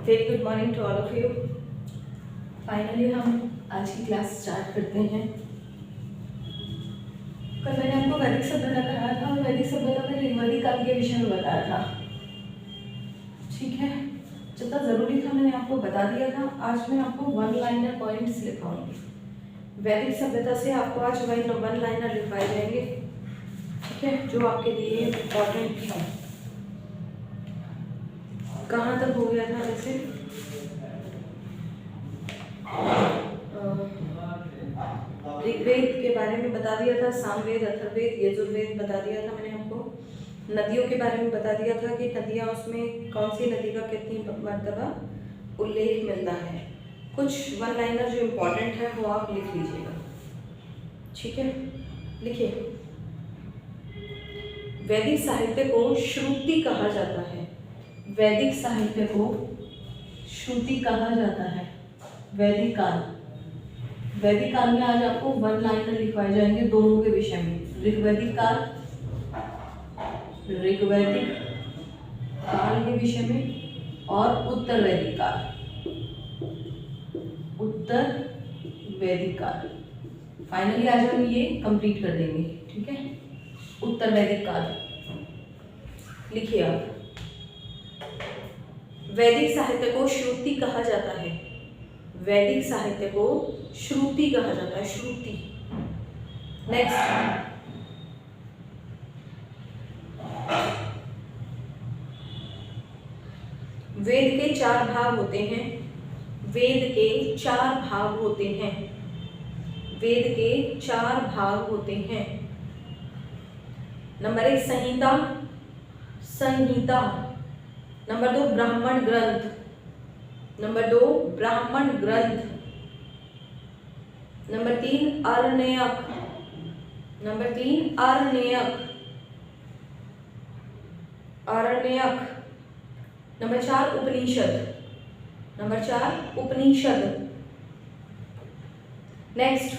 Very good morning to all of you. Finally हम आज की क्लास स्टार्ट करते हैं। कल मैंने आपको वैदिक सभ्यता कराया था और वैदिक सभ्यता में ऋग्वेदिक काल के विषय में बताया था। ठीक है, जितना ज़रूरी था मैंने आपको बता दिया था। आज मैं आपको वन लाइनर पॉइंट्स लिखवाऊंगी। वैदिक सभ्यता से आपको आज वन लाइनर लिखवाए जाएंगे, ठीक है, जो आपके लिए इम्पोर्टेंट है। कहाँ तक हो गया था? जैसे ऋग्वेद के बारे में बता दिया था, सामवेद, अथर्ववेद, यजुर्वेद बता दिया था मैंने आपको। नदियों के बारे में बता दिया था कि नदियाँ, उसमें कौन सी नदी का कितनी मर्तबा उल्लेख मिलता है। कुछ वन लाइनर जो इम्पोर्टेंट है वो आप लिख लीजिएगा, ठीक है। लिखिए, वैदिक साहित्य को श्रुति कहा जाता है। वैदिक साहित्य को श्रुति कहा जाता है। वैदिक काल, वैदिक काल में आज आपको वन लाइनर लिखवाए जाएंगे दोनों के विषय में। ऋग्वैदिक काल, ऋग्वैदिक काल के विषय में, और उत्तर वैदिक काल, उत्तर वैदिक काल। फाइनली आज हम ये कंप्लीट कर देंगे, ठीक है। उत्तर वैदिक काल लिखिए आप। वैदिक साहित्य को श्रुति कहा जाता है। वैदिक साहित्य को श्रुति कहा जाता है, श्रुति। नेक्स्ट, वेद के 4 भाग होते हैं। वेद के 4 भाग होते हैं। वेद के 4 भाग होते हैं। नंबर 1 संहिता, संहिता। नंबर 2 ब्राह्मण ग्रंथ। नंबर 2 ब्राह्मण ग्रंथ। नंबर 3 आरण्यक। नंबर 3 आरण्यक, आरण्यक। नंबर 4 उपनिषद। नंबर 4 उपनिषद। नेक्स्ट,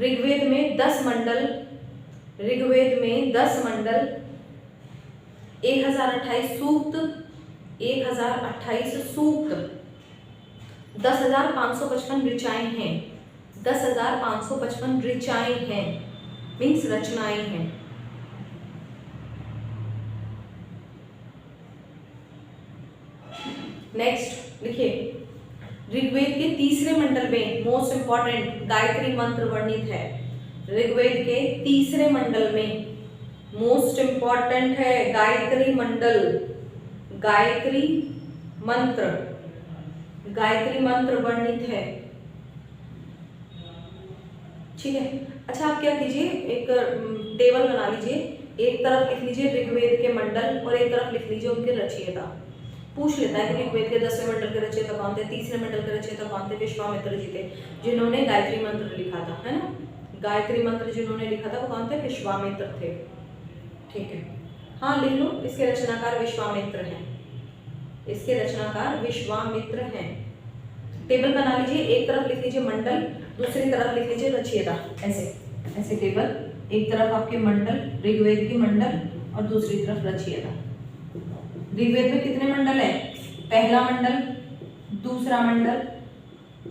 ऋग्वेद में 10 मंडल। ऋग्वेद में 10 मंडल, 1028 सूक्त, 1028 सूक्त, 10,555 ऋचाएं हैं। 10,555 ऋचाएं हैं, मीन्स रचनाएं हैं। नेक्स्ट लिखिए, ऋग्वेद के 3रे मंडल में मोस्ट इंपॉर्टेंट गायत्री मंत्र वर्णित है। ऋग्वेद के 3रे मंडल में मोस्ट इंपॉर्टेंट है गायत्री मंडल, गायत्री मंत्र, गायत्री मंत्र वर्णित है, ठीक है। अच्छा, आप क्या कीजिए, एक टेबल बना लीजिए। एक तरफ लिख लीजिए ऋग्वेद के मंडल और एक तरफ लिख लीजिए उनके रचयिता। पूछ लेता है कि ऋग्वेद के 10वें मंडल के रचयिता कौन थे, 3रे मंडल के रचयिता कौन थे। विश्वामित्र जी थे, जिन्होंने गायत्री मंत्र लिखा था, है ना। गायत्री मंत्र जिन्होंने लिखा था वो कौन थे? विश्वामित्र थे, ठीक है। हाँ, लिख लो, इसके रचनाकार विश्वामित्र हैं। इसके रचनाकार विश्वामित्र हैं। टेबल बना लीजिए, एक तरफ लिख लीजिए मंडल, दूसरी तरफ लिख लीजिए रचयिता। ऐसे ऐसे टेबल, एक तरफ आपके मंडल, ऋग्वेद के मंडल, और दूसरी तरफ रचयिता। ऋग्वेद में कितने मंडल हैं? पहला मंडल, दूसरा मंडल,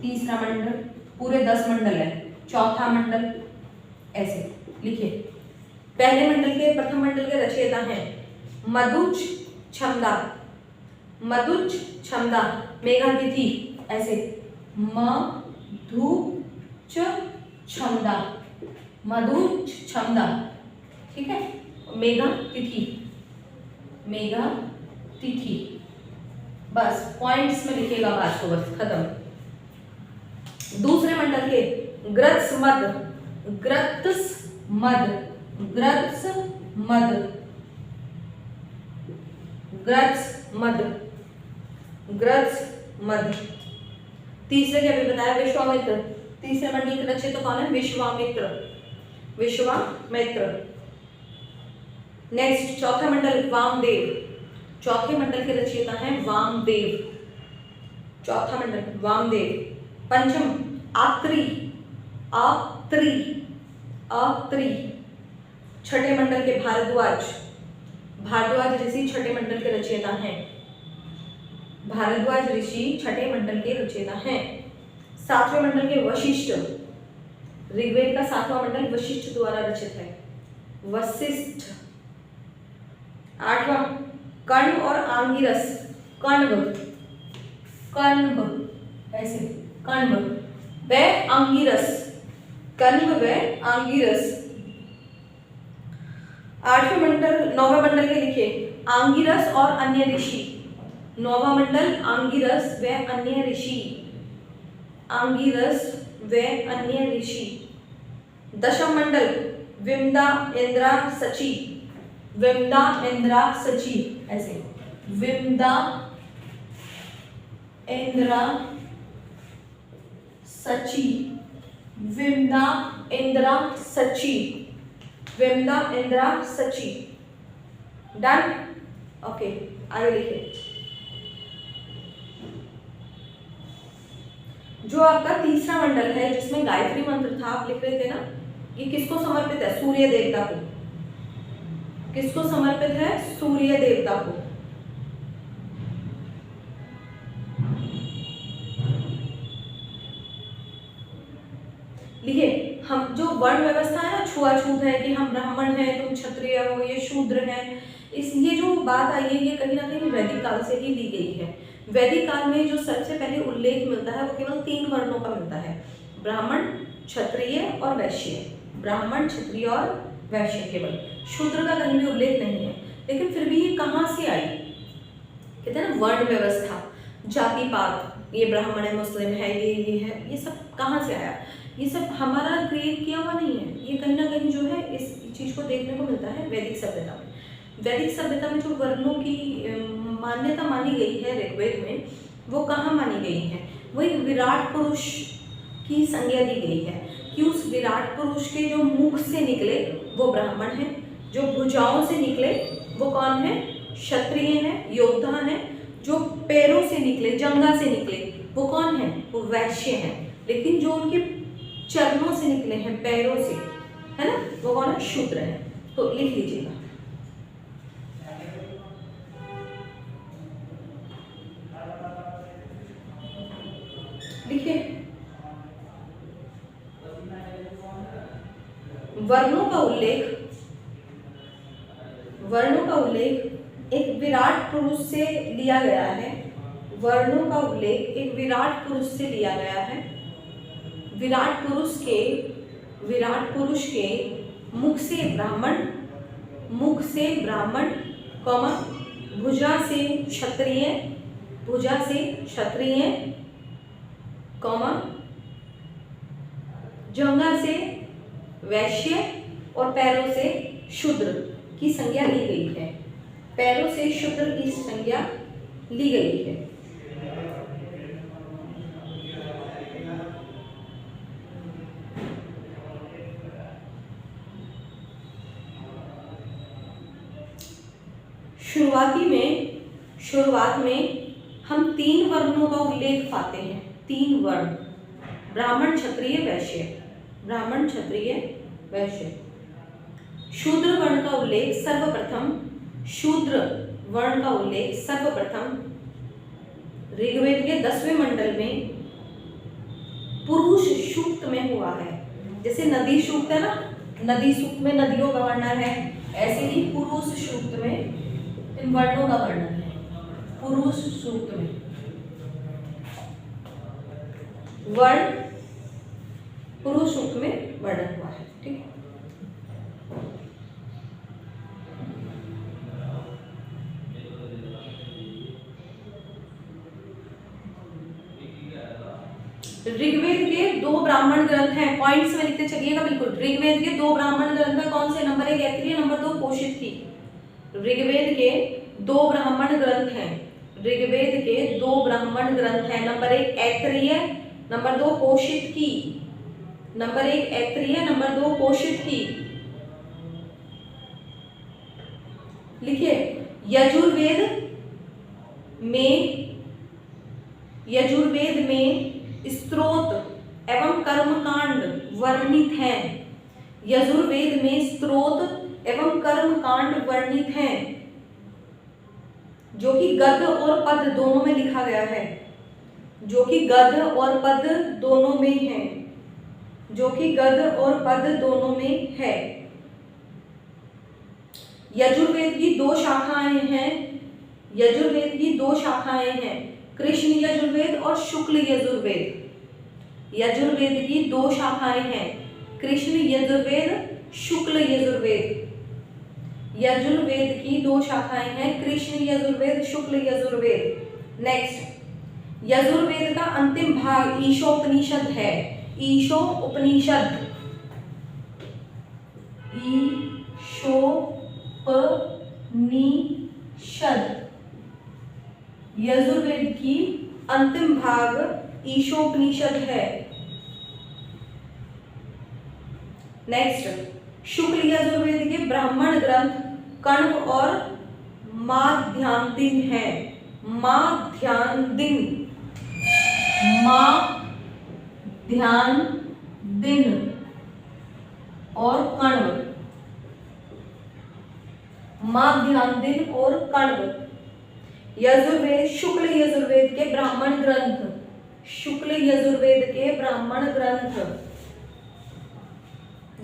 तीसरा मंडल, पूरे 10 मंडल है। चौथा मंडल, ऐसे लिखिए। पहले मंडल के, प्रथम मंडल के रचयिता हैं मधुच छंदा, मधुच छंदा, मेघातिथि, ऐसे मधुच छंदा, मधुच छंदा, ठीक है। मेघातिथि, मेघातिथि, बस पॉइंट्स में लिखेगा बात को, बस खत्म। दूसरे मंडल के ग्रत्समद, ग्रत्समद, ग्रत्समद, ग्रत्समद, ग्रत्समद। तीसरे क्या भी बताया? विश्वामित्र। तीसरे मंडल के रचयिता कौन है? विश्वामित्र, विश्वामित्र। नेक्स्ट, चौथा मंडल वामदेव। चौथे मंडल के रचयिता हैं वामदेव, चौथा मंडल वामदेव। पंचम आत्री, आत्री, आत्री। छठे मंडल के भारद्वाज, भारद्वाज ऋषि छठे मंडल के रचयिता हैं। भारद्वाज ऋषि छठे मंडल के रचयिता हैं। सातवें मंडल के वशिष्ठ, ऋग्वेद का सातवां मंडल वशिष्ठ द्वारा रचित है, वशिष्ठ। आठवां कण्व और आंगिरस, कण्व ऐसे, कण्व व आंगिरस, कण्व व आंगिरस। आठवें मंडल, नौवें मंडल के लिखिए आंगिरस और अन्य ऋषि। नौवां मंडल आंगिरस व अन्य ऋषि, आंगिरस व अन्य ऋषि। दशम मंडल विमदा इंद्रा सची, विमदा इंद्रा सची ऐसे, विमदा इंद्रा सची, विमदा इंद्रा सची, विमदा इंद्रा सची। डन, ओके आगे लिखिए। जो आपका तीसरा मंडल है जिसमें गायत्री मंत्र था, आप लिख रहे थे ना, ये किसको समर्पित है? सूर्य देवता को। किसको समर्पित है? सूर्य देवता को। लिखिए, हम जो वर्ण व्यवस्था है ना, छुआछूत है कि हम ब्राह्मण हैं, तुम क्षत्रिय हो, ये शूद्र हैं, इस ये जो बात आई है ये कहीं ना कहीं वैदिक काल से ही ली गई है। वैदिक काल में जो सबसे पहले उल्लेख मिलता है वो केवल 3 वर्णों का मिलता है, ब्राह्मण, क्षत्रिय और वैश्य। ब्राह्मण, क्षत्रिय और वैश्य, केवल शूद्र का कहीं भी उल्लेख नहीं है। लेकिन फिर भी ये कहाँ से आई? कहते हैं ना वर्ण व्यवस्था, जाति पात, ये ब्राह्मण है, मुस्लिम है, ये है, ये सब कहाँ से आया? ये सब हमारा क्रिएट किया हुआ नहीं है, ये कहीं ना कहीं जो है इस चीज़ को देखने को मिलता है वैदिक सभ्यता में। वैदिक सभ्यता में जो वर्णों की मान्यता मानी गई है ऋग्वेद में, वो कहाँ मानी गई है? वो एक विराट पुरुष की संज्ञा दी गई है कि उस विराट पुरुष के जो मुख से निकले वो ब्राह्मण है, जो भुजाओं से निकले वो कौन है? क्षत्रिय है, योद्धा है, जो पैरों से निकले, जंगा से निकले वो कौन है? वो वैश्य है। लेकिन जो उनके चरणों से निकले हैं, पैरों से, है ना, वो कौन है? शूद्र है। तो लिख लीजिएगा। लिखिए, वर्णों का उल्लेख एक विराट पुरुष से लिया गया है। वर्णों का उल्लेख एक विराट पुरुष से लिया गया है। विराट पुरुष के मुख से ब्राह्मण, कौमा, भुजा से क्षत्रिय, कौमा, जंघा से वैश्य और पैरों से शूद्र की संज्ञा ली गई है। पैरों से शूद्र की संज्ञा ली गई है। शुरुआत में हम 3 वर्णों का उल्लेख पाते हैं। 3 वर्ण, ब्राह्मण, क्षत्रिय, वैश्य। ब्राह्मण, क्षत्रिय, वैश्य। शूद्र वर्ण का उल्लेख सर्वप्रथम ऋग्वेद के 10वें मंडल में पुरुष सूक्त में हुआ है। जैसे नदी सूक्त है ना, नदी सूक्त में नदियों का वर्णन है, ऐसे ही पुरुष सूक्त में इन वर्णों का वर्णन है। पुरुष सूक्त में वर्ण पुरुष सूक्त में वर्णन हुआ है। ठीक है, ऋग्वेद के 2 ब्राह्मण ग्रंथ हैं, पॉइंट्स में लिखते चलिएगा बिल्कुल। ऋग्वेद के 2 ब्राह्मण ग्रंथ है, कौन से? नंबर 1 ऐत्रेय, नंबर 2 कौशिक की। ऋग्वेद के 2 ब्राह्मण ग्रंथ हैं। ऋग्वेद के 2 ब्राह्मण ग्रंथ हैं, नंबर 1 ऐत्रेय, नंबर 2 कौशिक की। नंबर 1 ऐत्रेय, नंबर 2 कौशिक की। लिखिए, यजुर्वेद में स्तोत्र एवं कर्मकांड वर्णित हैं। यजुर्वेद में स्तोत्र एवं कर्मकांड वर्णित हैं। जो कि गद और पद दोनों में लिखा गया है, जो कि गद और पद दोनों में है, जो कि गद और पद दोनों में है। यजुर्वेद की दो शाखाएं हैं, यजुर्वेद की दो शाखाएं हैं, कृष्ण यजुर्वेद और शुक्ल यजुर्वेद। यजुर्वेद की दो शाखाएं हैं, कृष्ण यजुर्वेद, शुक्ल यजुर्वेद। यजुर्वेद की दो शाखाएं हैं, कृष्ण यजुर्वेद, शुक्ल यजुर्वेद। नेक्स्ट, यजुर्वेद का अंतिम भाग ईशोपनिषद है। ईशोपनिषद, ईशोपनिषद, यजुर्वेद की अंतिम भाग ईशोपनिषद है। नेक्स्ट, शुक्ल यजुर्वेद के ब्राह्मण ग्रंथ कण्व और माध्यान्दिन है। माध्यान्दिन, माध्यान्दिन और कण्व, माध्यान्दिन और कण्व। यजुर्वेद, शुक्ल यजुर्वेद के ब्राह्मण ग्रंथ, शुक्ल यजुर्वेद के ब्राह्मण ग्रंथ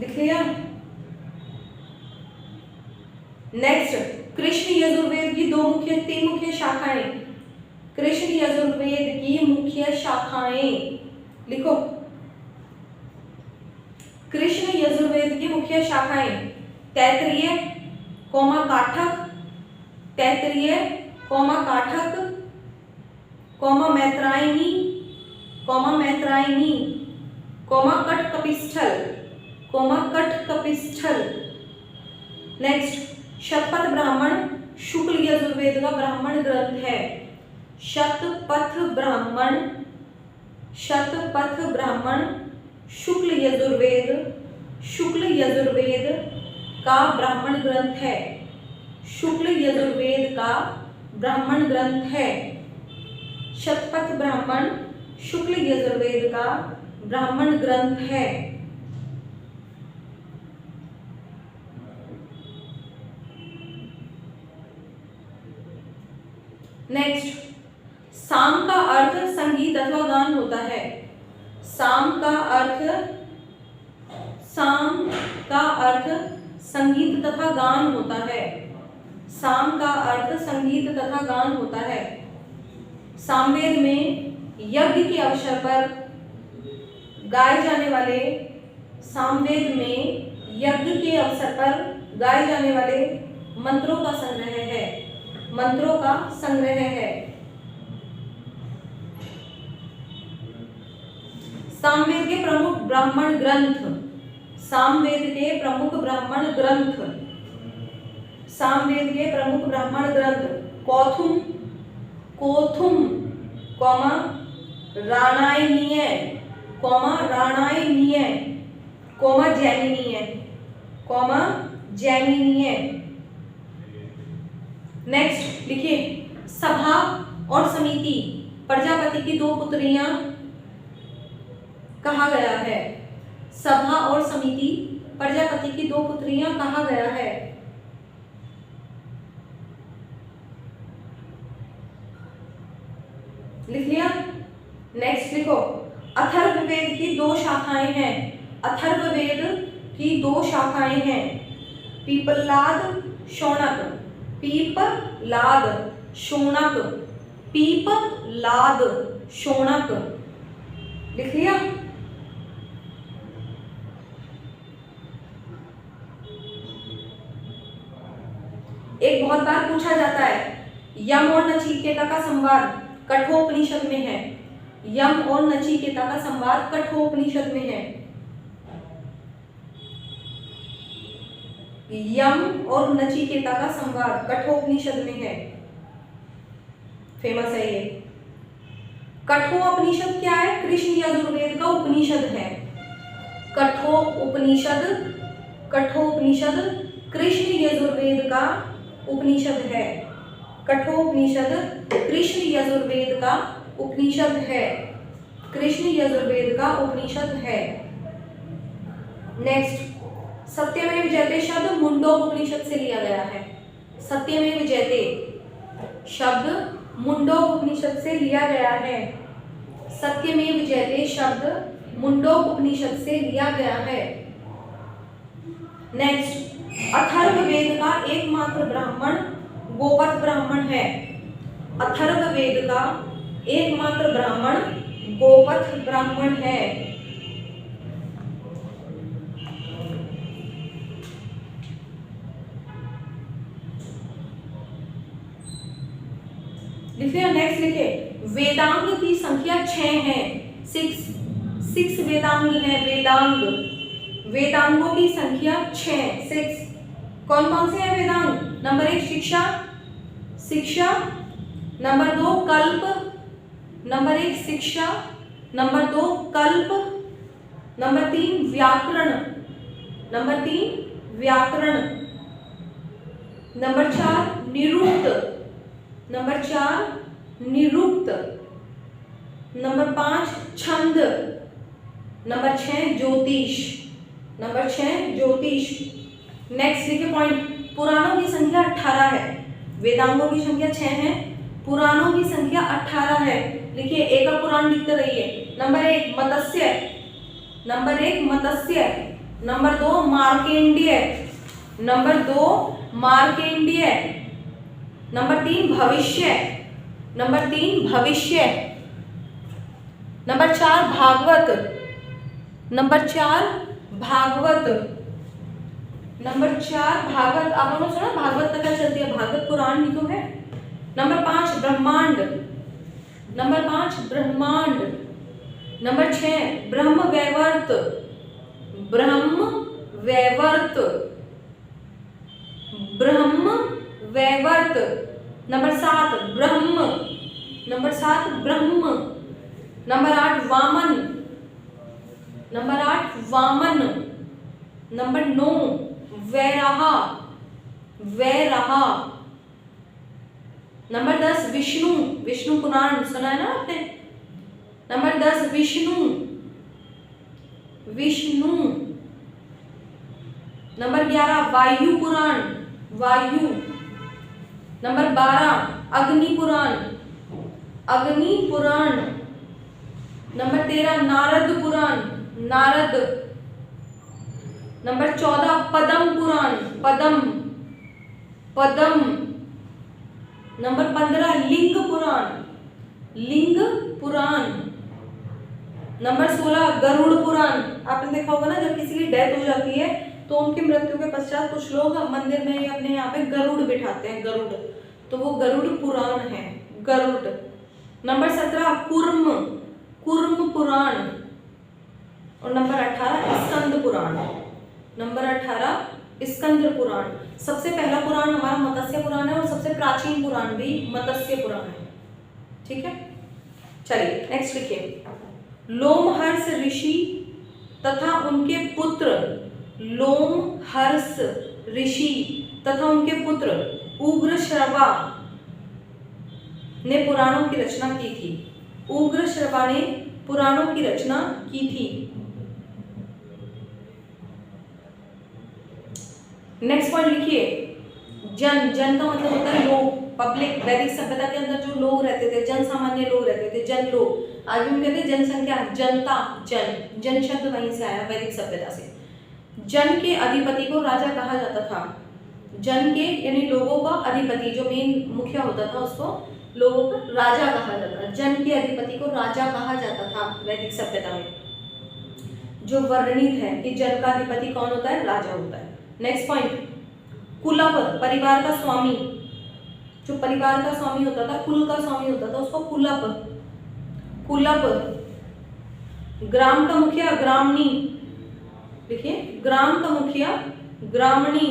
लिख लिया। नेक्स्ट, कृष्ण यजुर्वेद की तीन मुख्य शाखाएं। कृष्ण यजुर्वेद की मुख्य शाखाएं लिखो। कृष्ण यजुर्वेद की मुख्य शाखाएं तैत्तिरीय, काठक, तैत्तिरीय, काठक, मैत्रायणी, मैत्रायणी, कटकपिस्थल, कटकपिस्थल। नेक्स्ट, शतपथ ब्राह्मण शुक्ल यजुर्वेद का ब्राह्मण ग्रंथ है। शतपथ ब्राह्मण, शतपथ ब्राह्मण शुक्ल यजुर्वेद, शुक्ल यजुर्वेद का ब्राह्मण ग्रंथ है। शुक्ल यजुर्वेद का ब्राह्मण ग्रंथ है। शतपथ ब्राह्मण शुक्ल यजुर्वेद का ब्राह्मण ग्रंथ है। नेक्स्ट, साम का अर्थ संगीत अथवा गान होता है। साम का अर्थ, साम का अर्थ संगीत तथा गान होता है। साम का अर्थ संगीत तथा गान होता है। सामवेद में यज्ञ के अवसर पर गाए जाने वाले, सामवेद में यज्ञ के अवसर पर गाए जाने वाले मंत्रों का संग्रह है, मंत्रों का संग्रह है। सामवेद के प्रमुख ब्राह्मण ग्रंथ, सामवेद के प्रमुख ब्राह्मण ग्रंथ, सामवेद के प्रमुख ब्राह्मण ग्रंथ कौथुम, कोथुम, राणायनीय, राणायनीय, जैमिनीय, जैमिनीय। नेक्स्ट लिखिए, सभा और समिति प्रजापति की दो पुत्रियां कहा गया है। सभा और समिति प्रजापति की दो पुत्रियां कहा गया है। लिख लिया। नेक्स्ट लिखो, अथर्ववेद की दो शाखाएं हैं। अथर्ववेद की दो शाखाएं हैं, पीपलाद, शौनक, पीपलाद, शौनक, पीपलाद, शौनक। लिख लिया। एक बहुत बार पूछा जाता है, यम और नचिकेता का संवाद कठोपनिषद में है। यम और नचिकेता का संवाद कठोपनिषद में है। यम और नचिकेता का संवाद कठोपनिषद में है। फेमस है ये। कठोपनिषद क्या है? कृष्ण यजुर्वेद का उपनिषद है। कठोपनिषद, कठोपनिषद कृष्ण यजुर्वेद का उपनिषद है। कठोपनिषद कृष्ण यजुर्वेद का उपनिषद है। कृष्ण यजुर्वेद का उपनिषद है। नेक्स्ट, सत्यमेव जयते शब्द मुंडकोपनिषद से लिया गया है। सत्यमेव जयते शब्द मुंडोपनिषद से लिया गया है। सत्यमेव जयते शब्द मुंडोपनिषद से लिया गया है। नेक्स्ट, अथर्ववेद का एकमात्र ब्राह्मण गोपथ ब्राह्मण है। अथर्ववेद का एकमात्र ब्राह्मण गोपथ ब्राह्मण है। लिखिए, नेक्स्ट लिखिए, वेदांग की संख्या 6 है। 6 वेदांग है। वेदांग, वेदांगों की संख्या 6। कौन कौन से हैं वेदांग? नंबर 1 शिक्षा, शिक्षा। नंबर 2 कल्प, नंबर 1 शिक्षा, नंबर 2 कल्प, नंबर 3 व्याकरण, नंबर 3 व्याकरण, नंबर 4 निरुक्त, नंबर 4 निरुक्त, नंबर 5 छंद, नंबर 6 ज्योतिष, नंबर 6 ज्योतिष। नेक्स्ट देखिए पॉइंट, पुराणों की संख्या 18 है। वेदांगों की संख्या 6 है, पुराणों की संख्या 18 है। लिखिए, एक का पुराण लिखते रहिए। Number 1 Matsya, number 1 Matsya, number 2 Markandeya, number 2 Markandeya, number 3 Bhavishya, number 3 Bhavishya, number 4 Bhagavata, number 4 Bhagavata, number 4 Bhagavata. आप लोगों ने सुना भागवत कथा चलती है, भागवत पुराण ही तो है। नंबर 5 ब्रह्मांड, नंबर 5 ब्रह्मांड, नंबर 6 ब्रह्म वैवर्त, ब्रह्म वैवर्त, ब्रह्म Vaivarta, number 7 Brahma, number 7 Brahma, number 8 Vamana, number 8 Vamana, number 9 Varaha, Varaha, number 10 Vishnu, Vishnu Purana सुना है ना आपने। नंबर 10 विष्णु, विष्णु, नंबर 11 वायु पुराण, वायु, नंबर 12 अग्नि पुराण, अग्नि पुराण, नंबर 13 नारद पुराण, नारद, नंबर 14 पद्म पुराण, पद्म, पद्म, नंबर 15 लिंग पुराण, लिंग पुराण, नंबर 16 गरुड़ पुराण। आपने देखा होगा ना, जब किसी की डेथ हो जाती है तो उनकी मृत्यु के पश्चात कुछ लोग मंदिर में या अपने यहाँ पे गरुड़ बिठाते हैं, गरुड़, तो वो गरुड़ पुराण है, गरुड़। नंबर 17 कुर्म, कुर्म पुराण, और नंबर 18 स्कंद पुराण, नंबर 18 स्कंद पुराण। सबसे पहला पुराण हमारा मत्स्य पुराण है और सबसे प्राचीन पुराण भी मत्स्य पुराण है। ठीक है, चलिए नेक्स्ट लिखिए, लोमहर्ष ऋषि तथा उनके पुत्र, लोमहर्ष ऋषि तथा उनके पुत्र उग्रश्रवा ने पुराणों की रचना की थी। उग्रश्रवा ने पुराणों की रचना की थी। नेक्स्ट पॉइंट लिखिए, जन, जन का मतलब होता है लोग, पब्लिक। वैदिक सभ्यता के अंदर जो लोग रहते थे, जन सामान्य लोग रहते थे, जन लोग। आज भी हम कहते हैं जनसंख्या, जनता, जन, जन शब्द वहीं से आया, वैदिक सभ्यता से। जन के अधिपति को राजा कहा जाता था। जन के यानी लोगों का अधिपति, जो मेन मुखिया होता था, उसको लोगों का राजा कहा जाता था। जन के अधिपति को राजा कहा जाता था वैदिक सभ्यता में, जो वर्णित है कि जन का अधिपति कौन होता है, राजा होता है। नेक्स्ट पॉइंट, कुलप, परिवार का स्वामी। जो परिवार का स्वामी होता था, कुल का स्वामी होता था, उसको कुलप, कुलप। ग्राम का मुखिया ग्रामणी, देखिए, ग्राम का मुखिया ग्रामणी।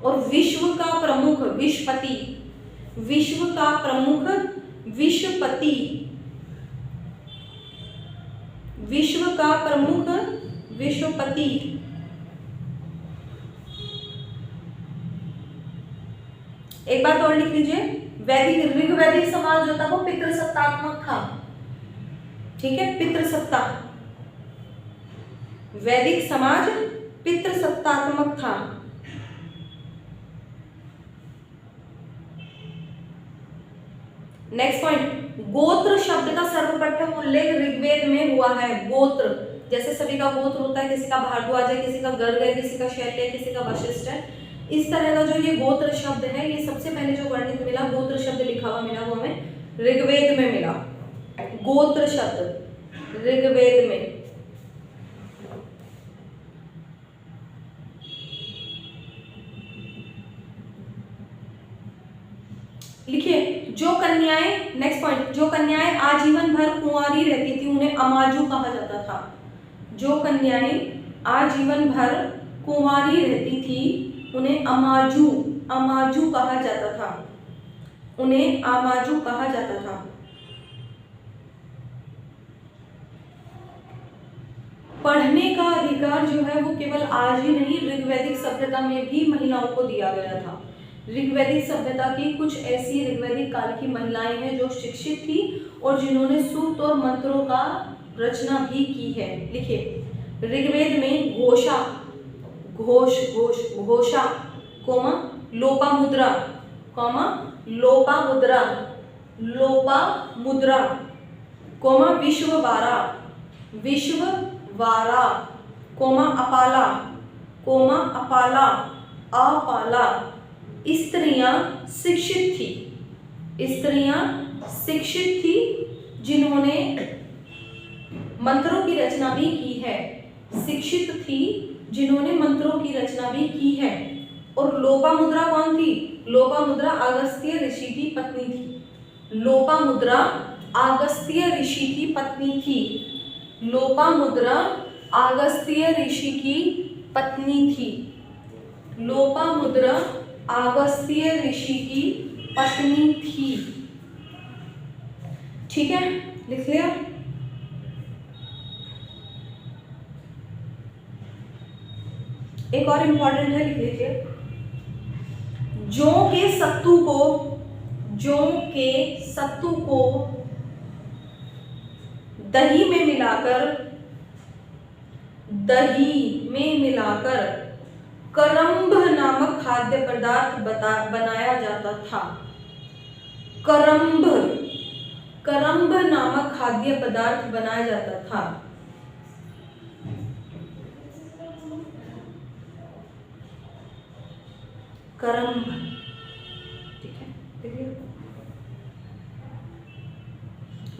और विश्व का प्रमुख विश्वपति, विश्व का प्रमुख विश्वपति, विश्व का प्रमुख विश्वपति। एक बात और लिख लीजिए, वैदिक ऋग्वैदिक समाज जो था वो पितृसत्तात्मक था। ठीक है, पितृसत्ता, वैदिक समाज पितृसत्तात्मक था। नेक्स्ट पॉइंट, गोत्र शब्द का सर्वप्रथम उल्लेख ऋग्वेद में हुआ है। गोत्र, जैसे सभी का गोत्र होता है, किसी का भारद्वाज है, किसी का गर्ग है, किसी का शैल्य है, किसी का वशिष्ठ है, इस तरह का जो ये गोत्र शब्द है, ये सबसे पहले जो वर्णित मिला, गोत्र शब्द लिखा हुआ मिला, वो हमें ऋग्वेद में मिला। गोत्र शब्द ऋग्वेद में। लिखिए, जो कन्याएं, नेक्स्ट पॉइंट, जो कन्याएं आजीवन भर कुंवारी रहती थी उन्हें अमाजू कहा जाता था। जो कन्याएं आजीवन भर कुंवारी रहती थी उन्हें अमाजू अमाजू कहा जाता था, उन्हें अमाजू कहा जाता था। पढ़ने का अधिकार जो है वो केवल आज ही नहीं, ऋग्वैदिक सभ्यता में भी महिलाओं को दिया गया था। ऋग्वैदिक सभ्यता की कुछ ऐसी ऋग्वैदिक काल की महिलाएं हैं जो शिक्षित थी और जिन्होंने सूक्त और मंत्रों का रचना भी की है। लिखिए, ऋग्वेद में Ghosha, Ghosha, comma Lopamudra, Lopamudra, comma Vishvavara, comma Apala, Apala. स्त्रियां शिक्षित थी, जिन्होंने मंत्रों की रचना भी की है। शिक्षित थी जिन्होंने मंत्रों की रचना भी की है। और लोपामुद्रा कौन थी? लोपामुद्रा अगस्त्य ऋषि की पत्नी थी। लोपामुद्रा अगस्त्य ऋषि की पत्नी थी। लोपामुद्रा अगस्त्य ऋषि की पत्नी थी। लोपामुद्रा अगस्त्य ऋषि की पत्नी थी। ठीक है, लिख लिया। एक और इंपॉर्टेंट है, लिख लीजिए। जौ के सत्तू को दही में मिलाकर करम्ब नामक खाद्य पदार्थ बनाया जाता था। करम्ब नामक खाद्य पदार्थ बनाया जाता था। करम्ब, ठीक है, देखिए।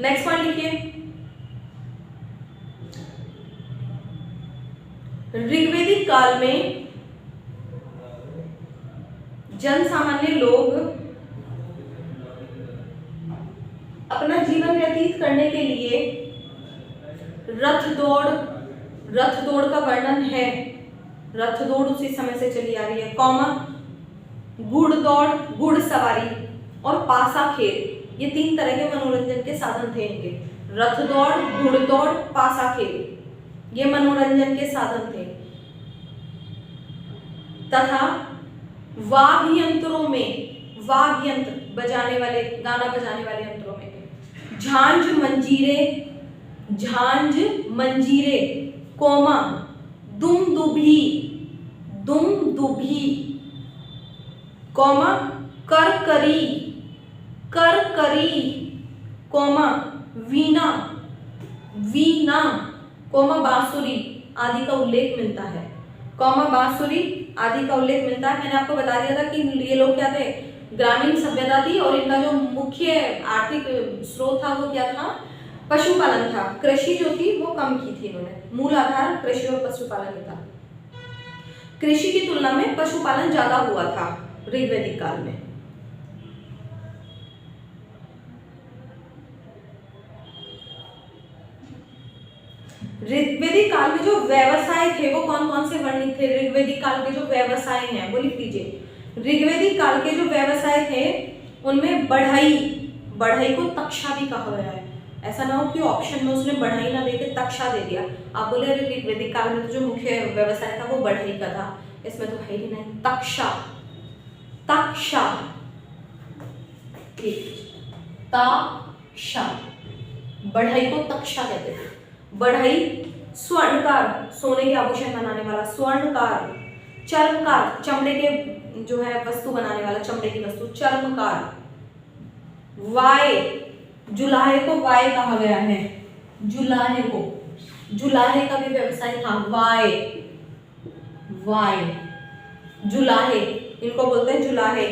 नेक्स्ट पॉइंट लिखिए। ऋग्वैदिक काल में जन सामान्य लोग अपना जीवन व्यतीत करने के लिए रथ दौड़ का वर्णन है। रथ दौड़ उसी समय से चली आ रही है, कौमा घुड़ सवारी और पासा खेल, ये 3 तरह के मनोरंजन के साधन थे इनके। रथ दौड़, घुड़ दौड़, पासा खेल, ये मनोरंजन के साधन थे। तथा वाद्य यंत्रों में, वाद्य यंत्र बजाने वाले, गाना बजाने वाले यंत्रों में झांझ मंजीरे, कोमा दुमदुभी, कोमा करकरी, कोमा वीणा, कोमा बांसुरी आदि का उल्लेख मिलता है। कोमा बांसुरी आदि का उल्लेख मिलता है। मैंने आपको बता दिया था कि ये लोग क्या थे, ग्रामीण सभ्यता थी और इनका जो मुख्य आर्थिक स्रोत था वो क्या था, पशुपालन था। कृषि जो थी वो कम की थी इन्होंने, मूल आधार कृषि और पशुपालन था। कृषि की तुलना में पशुपालन ज्यादा हुआ था ऋग्वैदिक काल में। ऋग्वैदिक काल में जो व्यवसाय थे वो कौन कौन से वर्णित थे? ऋग्वैदिक काल के जो व्यवसाय हैं वो लिख लीजिए। ऋग्वैदिक काल के जो व्यवसाय थे उनमें बढ़ई को तक्षा भी कहा गया है। ऐसा ना हो कि ऑप्शन में उसने बढ़ई ना देके तक्षा दे दिया, आप बोले अरे ऋग्वैदिक काल में तो जो मुख्य व्यवसाय था वो बढ़ई का था, इसमें तो है ही नहीं। तक्षा, बढ़ई को तक्षा कहते थे। बढ़ई स्वर्णकार, सोने के आभूषण बनाने वाला स्वर्णकार। चर्मकार, चमड़े के जो है वस्तु बनाने वाला, चमड़े की वस्तु चर्मकार। वाय, जुलाहे को वाय कहा गया है, जुलाहे को, जुलाहे का भी व्यवसाय था, वाय, वाय, जुलाहे, इनको बोलते हैं जुलाहे।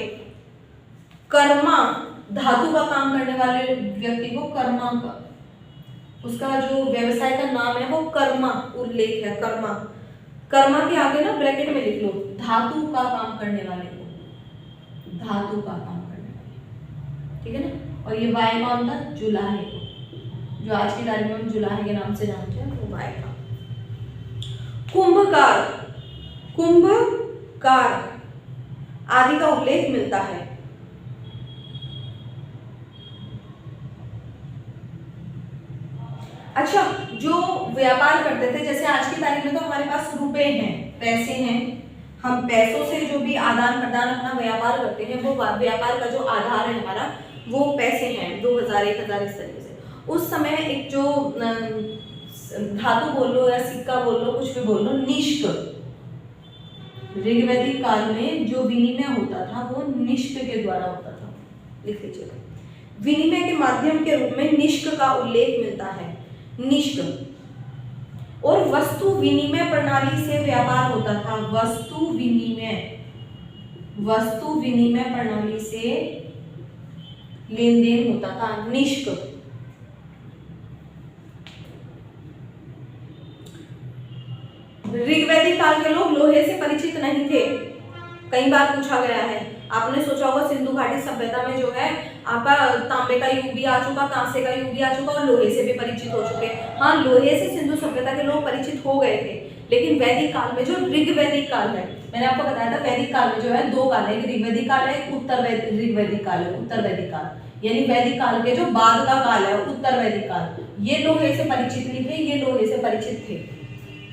कर्मा, धातु का काम करने वाले व्यक्ति को कर्मा का, उसका जो व्यवसाय का नाम है वो कर्मा उल्लेख है, कर्मा। कर्मा के आगे ना ब्रैकेट में लिख लो धातु का काम करने वाले को, धातु का काम करने वाले, ठीक है ना। और ये वाय कौन था, जुलाहे को, जो आज की तारीख में हम जुलाहे के नाम से जानते हैं वो वाय था। कुंभकार, कुंभकार आदि का उल्लेख मिलता है। अच्छा, जो व्यापार करते थे, जैसे आज की तारीख में तो हमारे पास रुपए हैं, पैसे हैं, हम पैसों से जो भी आदान प्रदान अपना व्यापार करते हैं, वो व्यापार का जो आधार है हमारा वो पैसे हैं, 2000 1000 इस तरीके से। उस समय एक जो धातु बोल लो या सिक्का बोल लो, कुछ भी बोल लो, निष्क, ऋग्वैदिक काल में जो विनिमय होता था वो निष्क के द्वारा होता था, लिख लीजिएगा। विनिमय के माध्यम के रूप में निष्क का उल्लेख मिलता है, निष्क। और वस्तु विनिमय प्रणाली से व्यापार होता था, वस्तु विनिमय, वस्तु विनिमय प्रणाली से लेन देन होता था, निष्क। ऋग्वैदिक काल के लोग लोहे से परिचित नहीं थे, कई बार पूछा गया है। आपने सोचा होगा सिंधु घाटी सभ्यता में जो है आपका तांबे का युग भी आ चुका, कांसे का युग भी आ चुका और लोहे से भी परिचित हो चुके। हाँ, लोहे से सिंधु सभ्यता के लोग परिचित हो गए थे, लेकिन वैदिक काल में जो ऋग्वैदिक काल है, मैंने आपको बताया था वैदिक काल में जो है दो काल है, एक ऋग्वैदिक काल है, एक उत्तर ऋग्वैदिक काल है, उत्तर वैदिक काल, यानी वैदिक काल के जो बाद का काल है उत्तर वैदिक काल। ये लोहे से परिचित नहीं थे, ये लोहे से परिचित थे,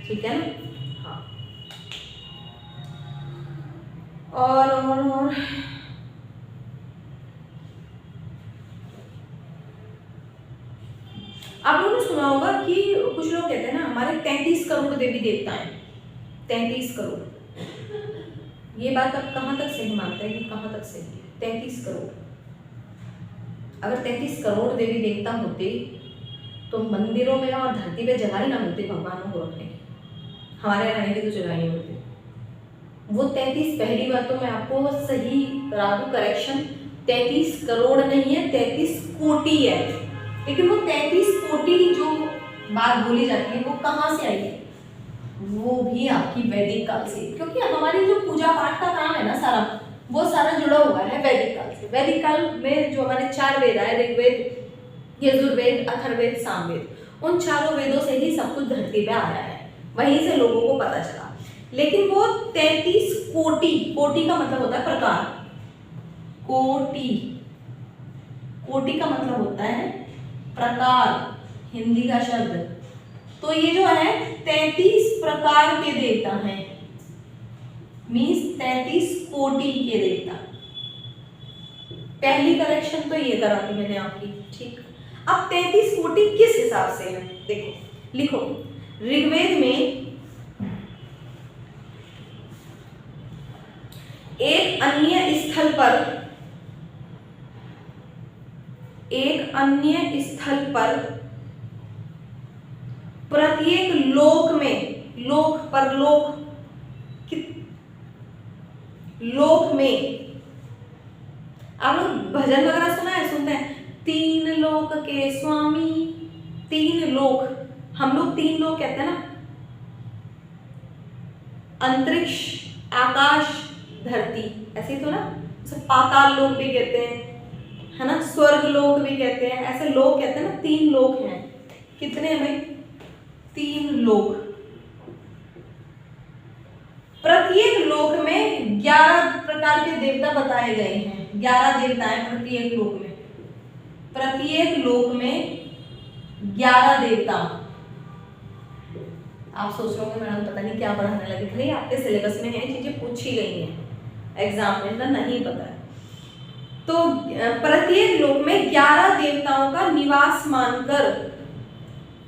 ठीक है ना। और आप लोगों ने सुना होगा कि कुछ लोग कहते हैं ना हमारे 33 करोड़ देवी देवता हैं, 33 करोड़। ये बात आप कहाँ तक सही मानते हैं कि कहाँ तक सही है? 33 करोड़, अगर 33 करोड़ देवी देवता होते तो मंदिरों में और धरती पे जगह ही ना मिलती भगवानों को रखने की, हमारे रहने की तो जगह ही होती। वो 33, पहली बात तो मैं आपको सही करा दूं, करेक्शन, 33 करोड़ नहीं है, 33 कोटि है। लेकिन वो 33 कोटि जो बात बोली जाती है वो कहाँ से आई है? वो भी आपकी वैदिक काल से, क्योंकि हमारी जो पूजा पाठ का काम है ना सारा, वो सारा जुड़ा हुआ है वैदिक काल से। वैदिक काल में जो हमारे 4 वेद आए, ऋग्वेद, यजुर्वेद, अथर्ववेद, सामवेद, उन चारों वेदों से ही सब कुछ धरती पे आया है, वहीं से लोगों को पता चला। लेकिन वो 33 कोटि, कोटि का मतलब होता है प्रकार, कोटि, कोटि का मतलब होता है प्रकार, हिंदी का शब्द। तो ये जो है 33 प्रकार के देवता हैं, मींस 33 कोटि के देवता। पहली करेक्शन तो ये करा थी मैंने आपकी, ठीक। अब 33 कोटि किस हिसाब से है देखो, लिखो ऋग्वेद में एक अन्य स्थल पर प्रत्येक लोक में, लोक पर लोक, लोक में, आप लोग भजन वगैरह सुना है, सुनते हैं, 3 लोक के स्वामी, 3 लोक, हम लोग 3 लोक कहते हैं ना, अंतरिक्ष, आकाश, धरती, ऐसे ही तो ना, पाताल लोक भी कहते हैं, है ना, स्वर्ग लोक भी कहते हैं, ऐसे लोक कहते हैं ना। 3 लोक हैं, कितने हैं भाई? 3 लोक। प्रत्येक लोक में 11 प्रकार के देवता बताए गए हैं, 11 देवता हैं प्रत्येक लोक में, प्रत्येक लोक में 11 देवता। आप सोच रहे होंगे मैडम पता नहीं क्या पढ़ाने लगे, भाई आपके सिलेबस में है, चीजें पूछी गई हैं एग्जाम में, ना नहीं पता है। तो प्रत्येक लोक में 11 देवताओं का निवास मानकर,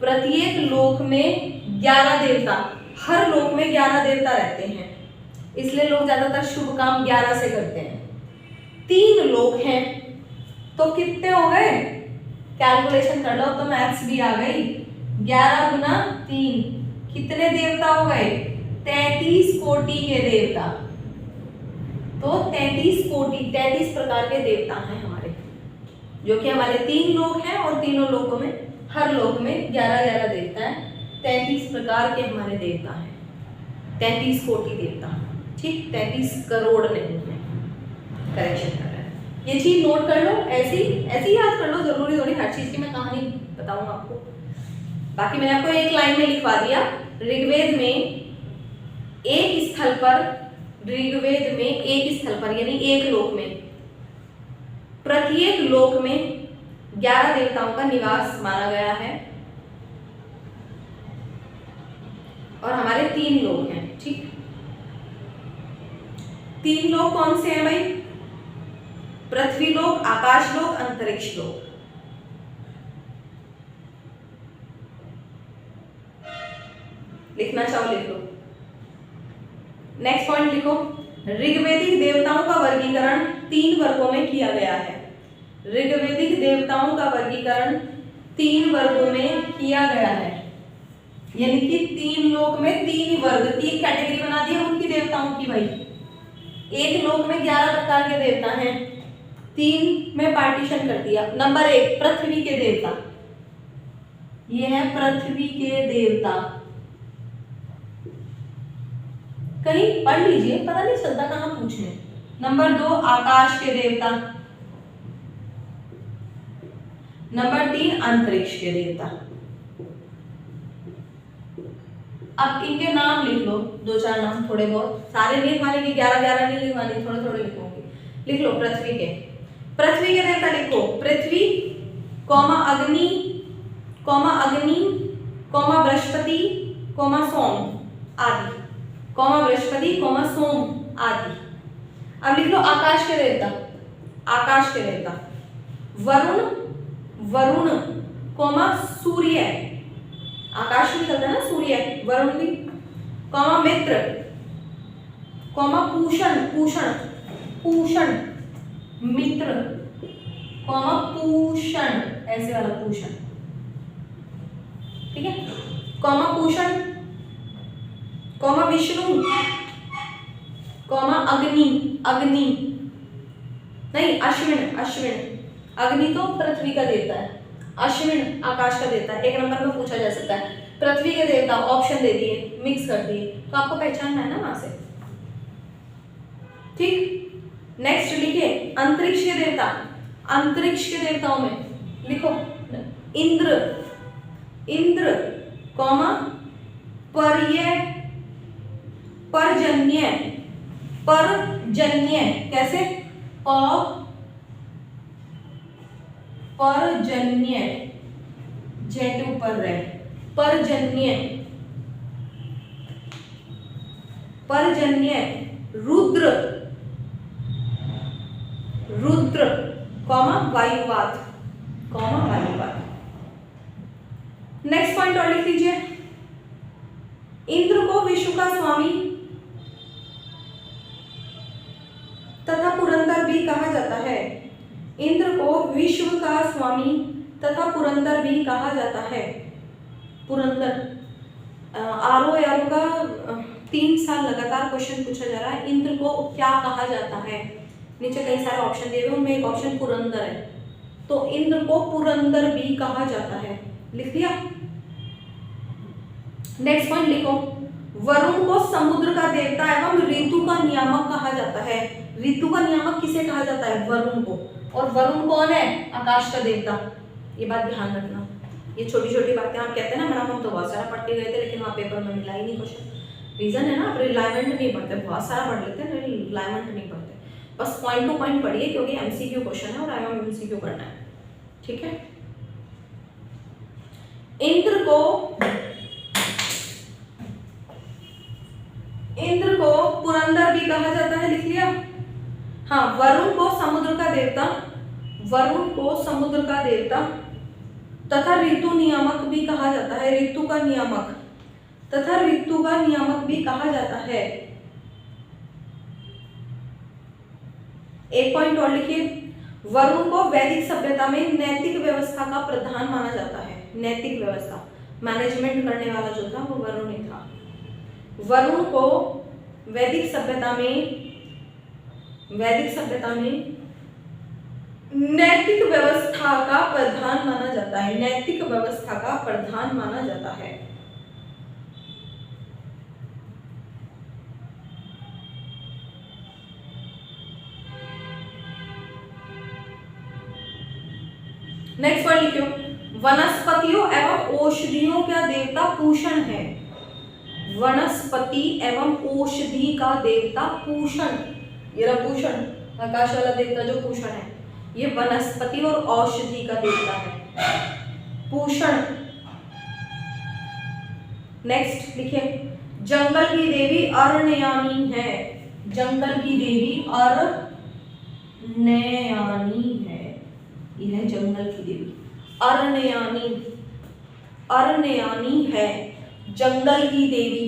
प्रत्येक लोक में 11 देवता, हर लोक में 11 देवता रहते हैं, इसलिए लोग ज्यादातर शुभ काम 11 से करते हैं। 3 लोक हैं, तो कितने हो गए, कैलकुलेशन कर लो तो मैथ्स भी आ गई। 11 गुना 3 कितने देवता हो गए, 33 कोटि के देवता। तो 33 कोटि 33 प्रकार के देवता हैं हमारे, जो कि हमारे 3 लोक हैं और तीनों लोकों में हर लोक में 11-11 देवता है। 33 प्रकार के हमारे देवता हैं, 33 कोटि देवता। ठीक, 33 करोड़ नहीं है, करेक्शन कर रहा है। ये चीज नोट कर लो, ऐसी याद कर लो, जरूरी थोड़ी हर चीज की मैं कहानी बताऊंगा आपको। बाकी मैंने आपको एक लाइन में लिखवा दिया, ऋग्वेद में एक स्थल पर, ऋग्वेद में एक स्थल पर यानी एक लोक में, प्रत्येक लोक में 11 देवताओं का निवास माना गया है और हमारे 3 लोक हैं। ठीक, 3 लोक कौन से हैं भाई, पृथ्वी लोक, आकाश लोक, अंतरिक्ष लोक। लिखना चाहो लिख लो। नेक्स्ट पॉइंट लिखो, ऋग्वेदिक देवताओं का वर्गीकरण 3 वर्गों में किया गया है। ऋग्वेदिक देवताओं का वर्गीकरण 3 वर्गों में किया गया है, यानी कि 3 लोक में 3 वर्ग, 3 कैटेगरी बना दी है उनकी देवताओं की भाई। एक लोक में 11 प्रकार के देवता हैं, 3 में पार्टीशन कर दिया। नंबर 1 पृथ्वी के देवता, ये है पृथ्वी के देवता, कहीं पढ़ लीजिए, पता नहीं चलता कहां पूछने। नंबर 2 आकाश के देवता, नंबर 3 अंतरिक्ष के देवता। अब इनके नाम लिख लो, 2-4 नाम, थोड़े बहुत, सारे नहीं लिखवाने की, 11-11 नहीं लिखवाने, थोड़े थोड़े लिखोगे। लिख लो पृथ्वी के देवता लिखो, पृथ्वी कौमा अग्नि कौमा बृहस्पति कौमा सोम आदि, कौमा बृहस्पति कौमा सोम आदि। अब लिख लो आकाश के देवता, वरुण कौमा सूर्य, आकाश में चलता है ना सूर्य, वरुण भी, कौमा मित्र कौमा पूषण मित्र कौमा पूषण, ऐसे वाला पूषण, ठीक है, comma Pushan comma Vishnu comma अग्नि नहीं अश्विन, अग्नि तो पृथ्वी का देवता है, अश्विन आकाश का देवता है। एक नंबर में पूछा जा सकता है, पृथ्वी के देवता ऑप्शन दे दिए, मिक्स कर दिए, तो आपको पहचानना है ना वहां से। ठीक, नेक्स्ट लिखिए अंतरिक्ष के देवताओं में लिखो इंद्र कौमा परजन्य, कैसे, परजन्य, जय के ऊपर रहे, परजन्य, रुद्र कौमा वायुवात। नेक्स्ट पॉइंट और लिख लीजिए, इंद्र को विश्व का स्वामी तथा पुरंदर भी कहा जाता है। इंद्र को विश्व का स्वामी तथा पुरंदर भी कहा जाता है। पुरंदर आरओ एआरओ का 3 साल लगातार क्वेश्चन पूछा जा रहा है, इंद्र को क्या कहा जाता है। नीचे कई सारे ऑप्शन दिए हुए, उनमें एक ऑप्शन पुरंदर है, तो इंद्र को पुरंदर भी कहा जाता है। लिख दिया। नेक्स्ट पॉइंट लिखो, वरुण को समुद्र का देवता एवं ऋतु का नियामक कहा जाता है। ऋतु का नियामक किसे कहा जाता है, वरुण को, और वरुण कौन है, आकाश का देवता। ये बात ध्यान रखना, ये छोटी छोटी बातें आप कहते हैं ना मैडम हम तो बहुत सारा पढ़ते गए थे लेकिन वहाँ पेपर में मिला ही नहीं क्वेश्चन। रीजन है ना, आप रिलायमेंट नहीं पढ़ते, बहुत सारा पढ़ लेते हैं रिलायमेंट नहीं पढ़ते, बस पॉइंट टू पॉइंट पढ़िए क्योंकि एमसीक्यू क्वेश्चन है और एमसीक्यू करना है, ठीक है। इंद्र को पुरंदर भी कहा जाता है, लिख लिया। हाँ, वरुण को समुद्र का देवता तथा ऋतु नियामक भी कहा जाता है। ऋतु का नियामक भी कहा जाता है। एक पॉइंट और लिखिए, वरुण को वैदिक सभ्यता में नैतिक व्यवस्था का प्रधान माना जाता है। नैतिक व्यवस्था मैनेजमेंट करने वाला जो था वो वरुण ही था। वरुण को वैदिक सभ्यता में नैतिक व्यवस्था का प्रधान माना जाता है। नैतिक व्यवस्था का प्रधान माना जाता है। नेक्स्ट वर्ड लिखियो, वनस्पतियों एवं औषधियों का देवता पूषण है। वनस्पति एवं औषधि का देवता पूषण, ये रहा पूषण, आकाश वाला देवता जो पूषण है, ये वनस्पति और औषधि का देवता है पूषण। नेक्स्ट लिखिए, जंगल की देवी अरण्ययानी है। जंगल की देवी अरण्ययानी है, यह है जंगल की देवी अरण्ययानी। अरण्ययानी है जंगल की देवी।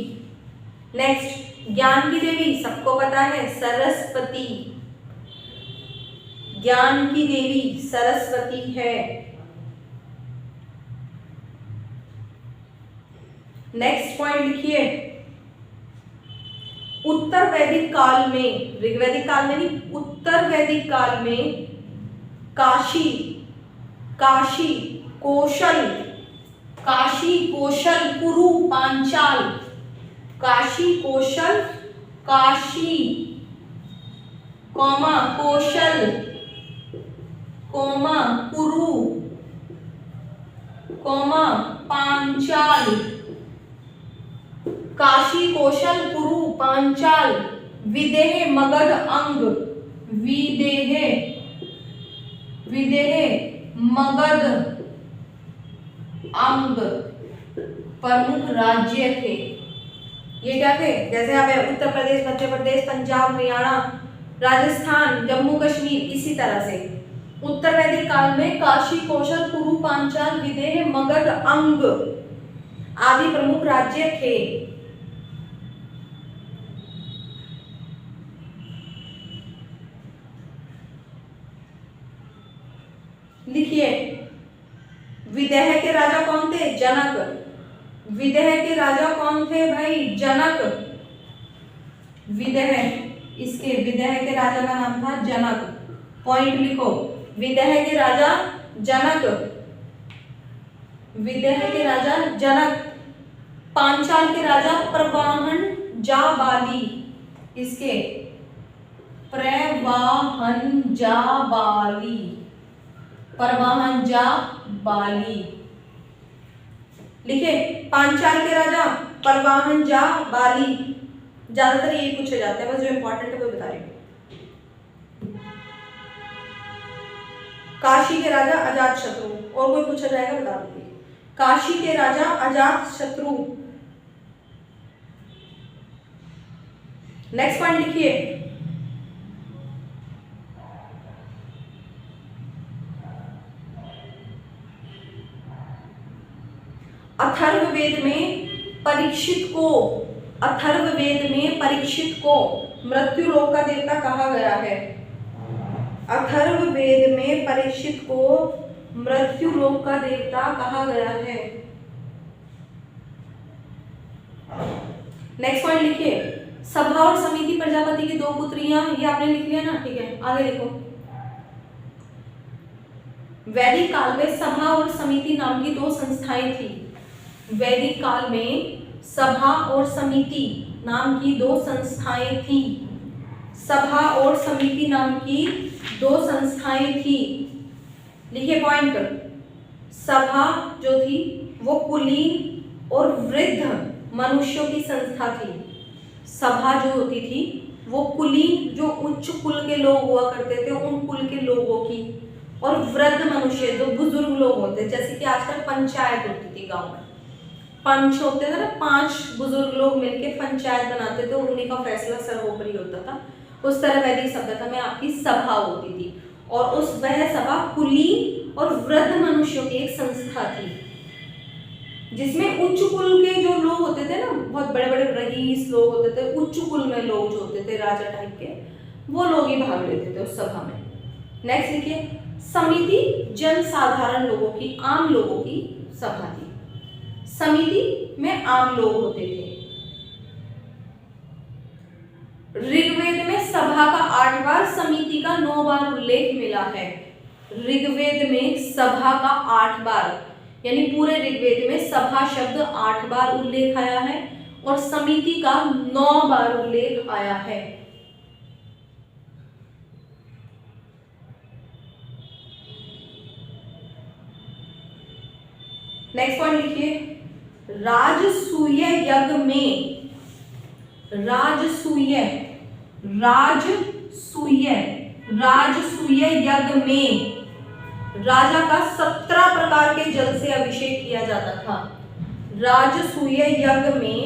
नेक्स्ट, ज्ञान की देवी सबको पता है सरस्वती। ज्ञान की देवी सरस्वती है। नेक्स्ट पॉइंट लिखिए, उत्तर वैदिक काल में, ऋग्वैदिक काल में नहीं, उत्तर वैदिक काल में काशी कौशल कुरु पांचाल, काशी कौशल, काशी कौशल कुरु पांचाल, काशी कौशल कुरु पांचाल, विदेह मगध अंग, विदेह मगध अंग प्रमुख राज्य थे। ये क्या थे? जैसे यहाँ पे उत्तर प्रदेश, मध्य प्रदेश, पंजाब, हरियाणा, राजस्थान, जम्मू कश्मीर, इसी तरह से उत्तर वैदिक काल में काशी कौशल कुरु पांचाल विदेह मगध अंग आदि प्रमुख राज्य थे। लिखिए, विदेह के राजा कौन थे? जनक। विदेह के राजा कौन थे भाई? जनक। विदेह, इसके विदेह के राजा का नाम था जनक। पॉइंट लिखो, विदेह के राजा जनक, विदेह के राजा जनक। पांचाल के राजा प्रवाहन जाबाली, इसके प्रवाहन जाबाली, परवाहन जाबाली। लिखे, पांचाल के राजा परवाहन जाबाली। ज्यादातर यही पूछे जाते हैं, बस जो इंपॉर्टेंट है वो बता रही हूँ। काशी के राजा अजात शत्रु, और कोई पूछा जाएगा बता दीजिए। काशी के राजा अजात शत्रु। नेक्स्ट पॉइंट लिखिए, अथर्ववेद में परीक्षित को मृत्यु लोक का देवता कहा गया है। अथर्ववेद में परीक्षित को मृत्यु लोक का देवता कहा गया है। नेक्स्ट पॉइंट लिखिए, सभा और समिति प्रजापति की दो पुत्रियां, ये आपने लिख लिया ना, ठीक है, आगे लिखो। वैदिक काल में सभा और समिति नाम की दो संस्थाएं थी। वैदिक काल में सभा और समिति नाम की दो संस्थाएं थी। सभा और समिति नाम की दो संस्थाएं थी। लिखिए पॉइंट, सभा जो थी वो कुलीन और वृद्ध मनुष्यों की संस्था थी। सभा जो होती थी वो कुलीन, जो उच्च कुल के लोग हुआ करते थे, उन कुल के लोगों की, और वृद्ध मनुष्य जो बुजुर्ग लोग होते, जैसे कि आजकल पंचायत होती थी गांव में, पंच होते थे ना, 5 बुजुर्ग लोग मिलके पंचायत बनाते थे और उन्हीं का फैसला सर्वोपरि होता था। उस तरह वैदिक सभ्यता में आपकी सभा होती थी, और वह सभा कुलीन और वृद्ध मनुष्यों की एक संस्था थी, जिसमें उच्च कुल के जो लोग होते थे ना, बहुत बड़े बड़े रईस लोग होते थे, उच्च कुल में लोग जो होते थे राजा टाइप के, वो लोग ही भाग लेते थे उस सभा में। नेक्स्ट लिखिए, समिति जनसाधारण लोगों की, आम लोगों की सभा थी। समिति में आम लोग होते थे। ऋग्वेद में सभा का 8 बार, समिति का 9 बार उल्लेख मिला है। ऋग्वेद में सभा का 8 बार, यानी पूरे ऋग्वेद में सभा शब्द 8 बार उल्लेख आया है और समिति का 9 बार उल्लेख आया है। नेक्स्ट पॉइंट लिखिए, राजसूय यज्ञ में, राजसूय यज्ञ में राजा का 17 प्रकार के जल से अभिषेक किया जाता था। राजसूय यज्ञ में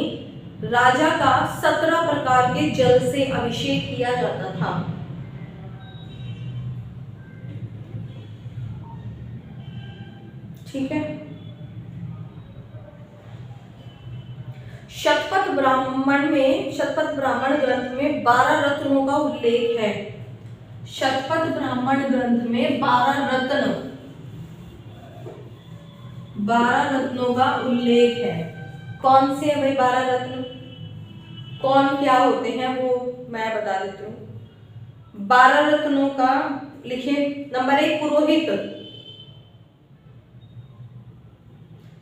राजा का 17 प्रकार के जल से अभिषेक किया जाता था। ठीक है। शतपथ ब्राह्मण ग्रंथ में 12 रत्नों का उल्लेख है। शतपथ ब्राह्मण ग्रंथ में 12 रत्नों का उल्लेख है। कौन से है भाई 12 रत्न, कौन क्या होते हैं वो मैं बता देती हूँ। 12 रत्नों का लिखिए, नंबर 1 पुरोहित,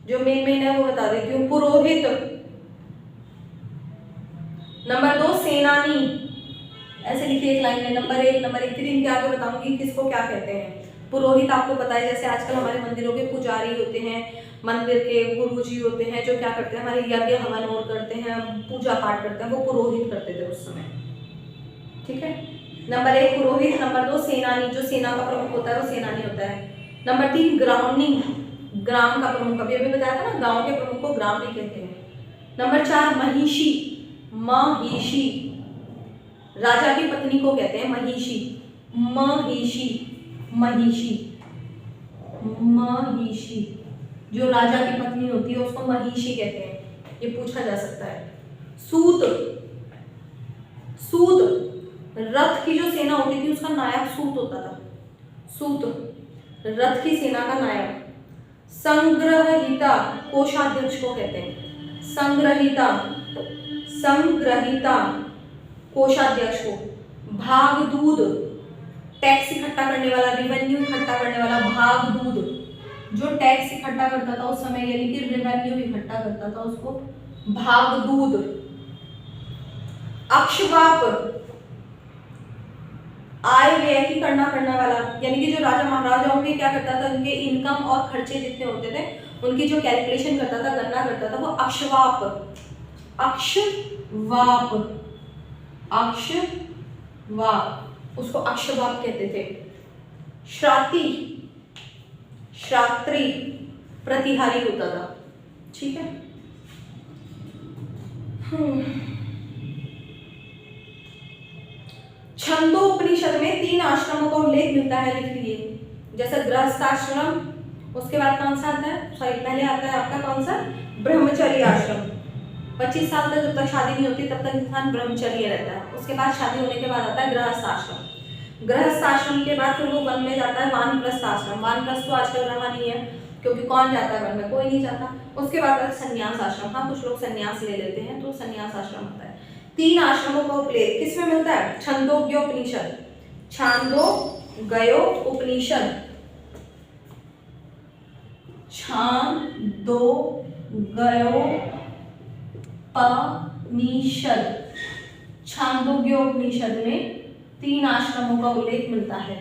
जो मेन है वो बता देती हूँ, पुरोहित। नंबर 2 सेनानी, ऐसे लिखिए एक लाइन में, नंबर 1 नंबर 1 3 इनके आगे बताऊंगी किसको क्या कहते हैं। पुरोहित आपको पता है, जैसे आजकल हमारे मंदिरों के पुजारी होते हैं, मंदिर के गुरुजी होते हैं जो क्या करते हैं, हमारे यज्ञ हवन और करते हैं, पूजा पाठ करते हैं, वो पुरोहित करते थे उस समय। ठीक है, नंबर 1 पुरोहित, नंबर 2 सेनानी, जो सेना का प्रमुख होता है वो सेनानी होता है। नंबर 3 ग्रामणी, ग्राम का प्रमुख, अभी बताया था ना, गाँव के प्रमुख को ग्रामणी कहते हैं। नंबर 4 महिषी, महिषी, राजा की पत्नी को कहते हैं महिषी, महिषी, महिषी, महिषी, जो राजा की पत्नी होती है उसको महिषी कहते हैं, ये पूछा जा सकता है। सूत, सूत, रथ की जो सेना होती थी उसका नायक सूत होता था। सूत, रथ की सेना का नायक। संग्रहिता, कोषाध्यक्ष को कहते हैं। संग्रहिता, संग्रहिता, कोषाध्यक्ष को। भागदूत, टैक्स इकट्ठा करने वाला, रिवेन्यू इकट्ठा करने वाला, भागदूत, जो टैक्स इकट्ठा करता था उस समय, यानी कि रिवेन्यू इकट्ठा करता था, उसको भागदूत। अक्षवाप, आय व्यय की गणना करने वाला, यानी कि जो राजा महाराजाओं के क्या करता था, उनके इनकम और खर्चे जितने होते थे उनकी जो कैलकुलेशन करता था, गणना करता था, वो अक्षवाप, अक्षवाप, अक्षवाप, उसको अक्षवाप कहते थे। श्राती, श्रात्री, प्रतिहारी होता था। ठीक है। छंदोपनिषद में 3 आश्रमों का उल्लेख मिलता है, लिख लीजिए। जैसे गृहस्थाश्रम, उसके बाद कौन सा आता है, सॉरी पहले आता है आपका कौन सा, ब्रह्मचर्य आश्रम। 25 साल तक जब तक शादी नहीं होती तब तक इंसान ब्रह्मचर्य रहता है। उसके बाद शादी होने के बाद आता है गृहस्थाश्रम। गृहस्थाश्रम के बाद फिर वो वन में जाता है वानप्रस्थ आश्रम। वानप्रस्थ तो आजकल रहा नहीं है, क्योंकि कौन जाता है वन में, कोई नहीं जाता। उसके बाद आता है संन्यास आश्रम। हाँ, कुछ लोग संन्यास ले लेते हैं तो संन्यास आश्रम होता है। 3 आश्रमों का उल्लेख किसमें मिलता है, छंदोग्योपनिषद, छांदोग्योपनिषद, छांदोग्योपनिषद, छांदोग्योपनिषद में 3 आश्रमों का उल्लेख मिलता है।